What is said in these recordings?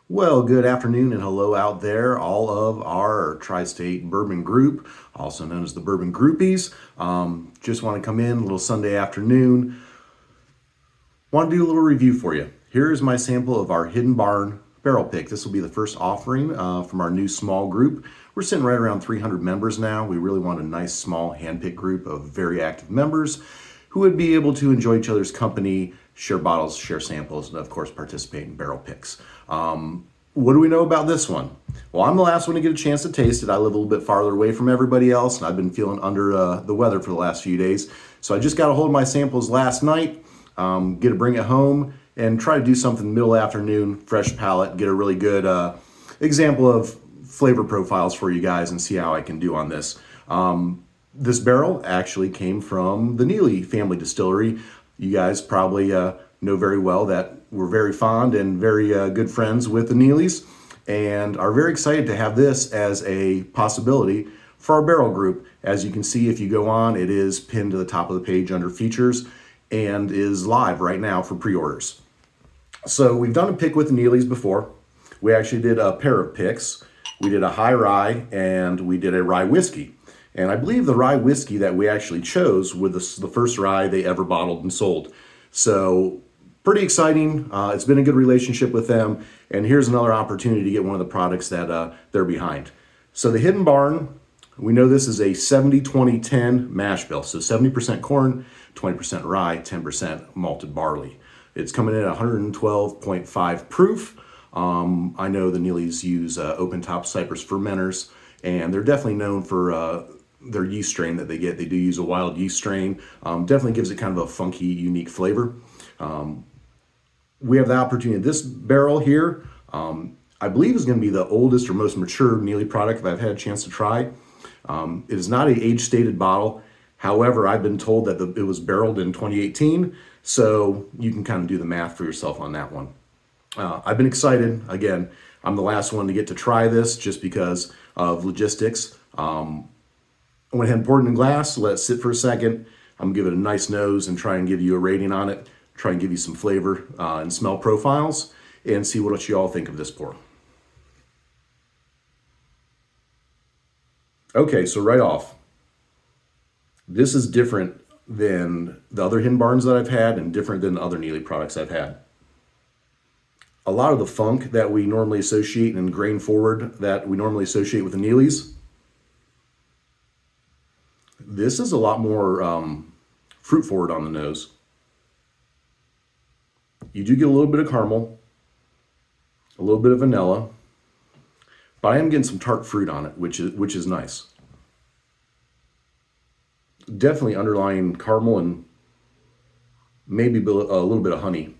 Well, good afternoon and hello out there, all of our Tri-State Bourbon Group, also known as the Bourbon Groupies. Just want to come in a little Sunday afternoon. Want to do a little review for you. Here is my sample of our Hidden Barn barrel pick. This will be the first offering from our new small group. We're sitting right around 300 members now. We really want a nice small hand-picked group of very active members who would be able to enjoy each other's company, share bottles, share samples, and of course participate in barrel picks. What do we know about this one? Well, I'm the last one to get a chance to taste it. I live a little bit farther away from everybody else, and I've been feeling under the weather for the last few days. So I just got a hold of my samples last night, get to bring it home, and try to do something middle afternoon, fresh palate, get a really good example of flavor profiles for you guys and see how I can do on this. This barrel actually came from the Neely family distillery. You guys probably know very well that we're very fond and very good friends with the Neelys and are very excited to have this as a possibility for our barrel group. As you can see, if you go on, it is pinned to the top of the page under features and is live right now for pre-orders. So we've done a pick with the Neelys before. We actually did a pair of picks. We did a high rye and we did a rye whiskey. And I believe the rye whiskey that we actually chose was the first rye they ever bottled and sold. So pretty exciting. It's been a good relationship with them. And here's another opportunity to get one of the products that they're behind. So the Hidden Barn, we know this is a 70-20-10 mash bill. So 70% corn, 20% rye, 10% malted barley. It's coming in at 112.5 proof. I know the Neelys use open top cypress fermenters, and they're definitely known for their yeast strain that they get. They do use a wild yeast strain. Definitely gives it kind of a funky, unique flavor. We have the opportunity. This barrel here, I believe is going to be the oldest or most mature Neely product that I've had a chance to try. It is not an age-stated bottle. However, I've been told that it was barreled in 2018, so you can kind of do the math for yourself on that one. I've been excited. Again, I'm the last one to get to try this just because of logistics. I went ahead and poured it in glass, let it sit for a second. I'm gonna give it a nice nose and try and give you a rating on it, try and give you some flavor and smell profiles, and see what you all think of this pour. Okay, so right off, this is different than the other Hidden Barns that I've had and different than the other Neely products I've had. A lot of the funk that we normally associate and grain forward that we normally associate with the Neelys, this is a lot more fruit forward on the nose. You do get a little bit of caramel, a little bit of vanilla, but I am getting some tart fruit on it, which is nice. Definitely underlying caramel and maybe a little bit of honey.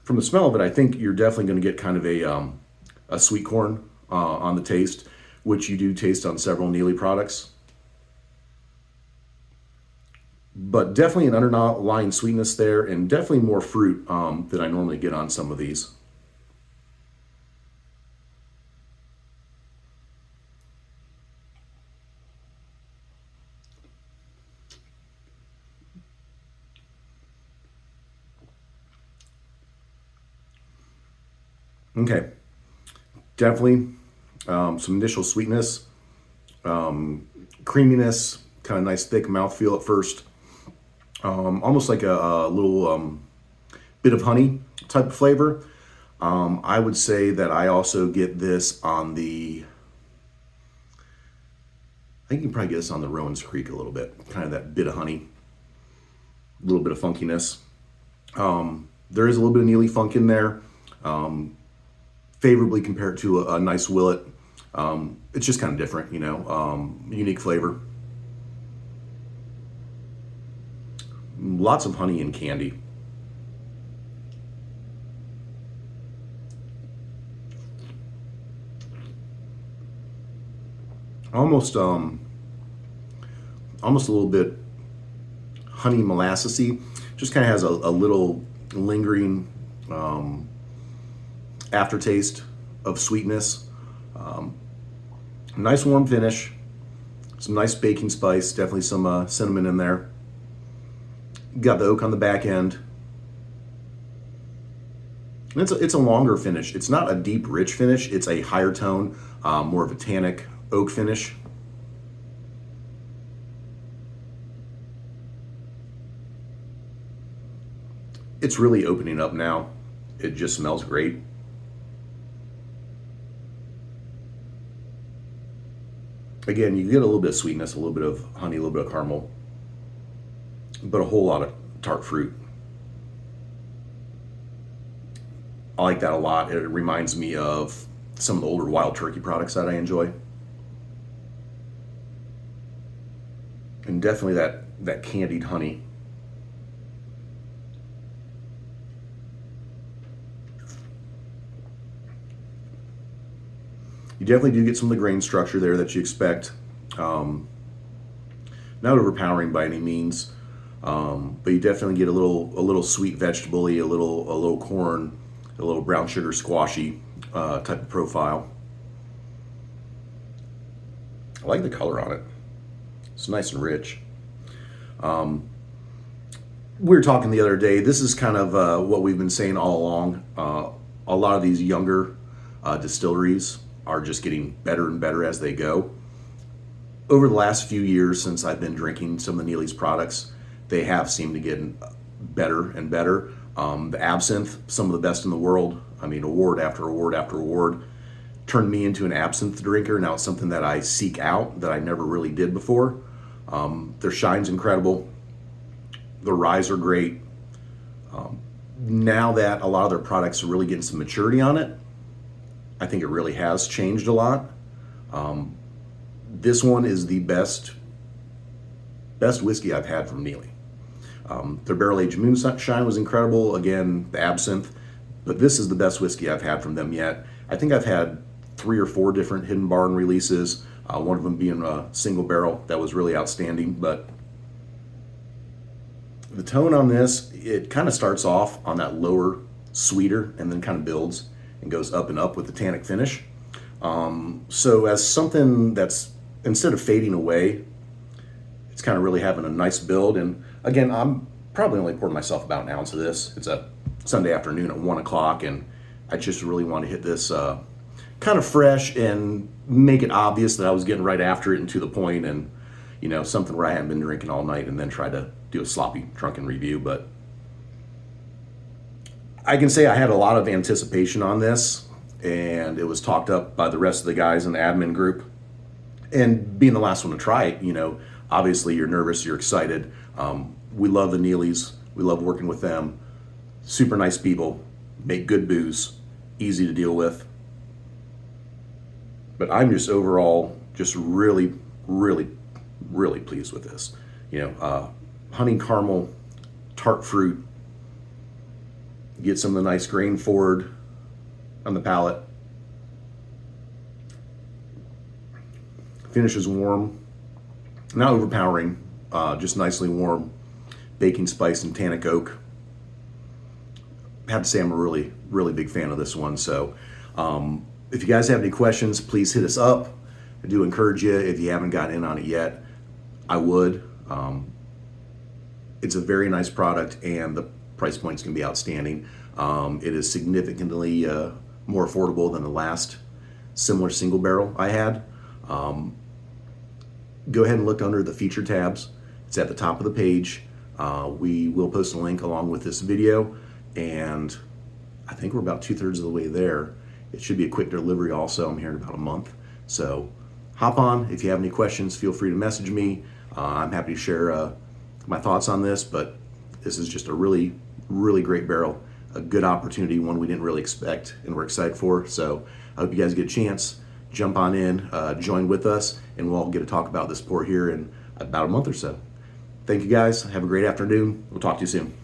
From the smell of it, I think you're definitely going to get kind of a sweet corn on the taste, which you do taste on several Neely products. But definitely an underlying sweetness there, and definitely more fruit than I normally get on some of these. Okay, definitely some initial sweetness, creaminess, kind of nice thick mouthfeel at first. Almost like a little bit of honey type of flavor. I would say that I also get this on I think you can probably get this on the Rowan's Creek a little bit. Kind of that bit of honey, a little bit of funkiness. There is a little bit of Neely funk in there. Favorably compared to a nice Willet. It's just kind of different, unique flavor. Lots of honey and candy. Almost a little bit honey molassesy. Just kind of has a little lingering aftertaste of sweetness. Nice warm finish. Some nice baking spice. Definitely some cinnamon in there. Got the oak on the back end. And it's a longer finish. It's not a deep, rich finish. It's a higher tone, more of a tannic oak finish. It's really opening up now. It just smells great. Again, you get a little bit of sweetness, a little bit of honey, a little bit of caramel, but a whole lot of tart fruit. I like that a lot. It reminds me of some of the older Wild Turkey products that I enjoy. And definitely that candied honey. You definitely do get some of the grain structure there that you expect. Not overpowering by any means, but you definitely get a little sweet vegetable-y, a little corn, a little brown sugar squashy type of profile. I like the color on it. It's nice and rich. We were talking the other day. This is kind of what we've been saying all along. A lot of these younger distilleries are just getting better and better as they go. Over the last few years since I've been drinking some of the Neely's products, they have seemed to get better and better. The absinthe, some of the best in the world. I mean, award after award after award. Turned me into an absinthe drinker. Now it's something that I seek out that I never really did before. Their shine's incredible. The ryes are great. Now that a lot of their products are really getting some maturity on it, I think it really has changed a lot. This one is the best whiskey I've had from Neely. Their barrel aged moonshine was incredible. Again, the absinthe, but this is the best whiskey I've had from them yet. I think I've had 3 or 4 different Hidden Barn releases. One of them being a single barrel that was really outstanding. But the tone on this, it kind of starts off on that lower, sweeter, and then kind of builds and goes up and up with the tannic finish. So as something that's, instead of fading away, it's kind of really having a nice build. And again, I'm probably only pouring myself about an ounce of this. It's a Sunday afternoon at 1 o'clock, and I just really want to hit this kind of fresh and make it obvious that I was getting right after it and to the point, and something where I hadn't been drinking all night and then try to do a sloppy drunken review. But I can say I had a lot of anticipation on this, and it was talked up by the rest of the guys in the admin group. And being the last one to try it, obviously you're nervous, you're excited. We love the Neelys. We love working with them. Super nice people, make good booze, easy to deal with. But I'm just overall just really, really, really pleased with this. Honey caramel, tart fruit, get some of the nice grain forward on the palate. Finishes warm, not overpowering, just nicely warm. Baking spice and tannic oak. I have to say I'm a really, really big fan of this one. So if you guys have any questions, please hit us up. I do encourage you, if you haven't gotten in on it yet, I would. It's a very nice product, and the price point's going to be outstanding. It is significantly more affordable than the last similar single barrel I had. Go ahead and look under the feature tabs. It's at the top of the page. We will post a link along with this video, and I think we're about 2/3 of the way there. It should be a quick delivery also. I'm here in about a month. So hop on. If you have any questions, feel free to message me. I'm happy to share my thoughts on this, but this is just a really, really great barrel. A good opportunity, one we didn't really expect and we're excited for. So I hope you guys get a chance. Jump on in, join with us, and we'll all get to talk about this pour here in about a month or so. Thank you guys. Have a great afternoon. We'll talk to you soon.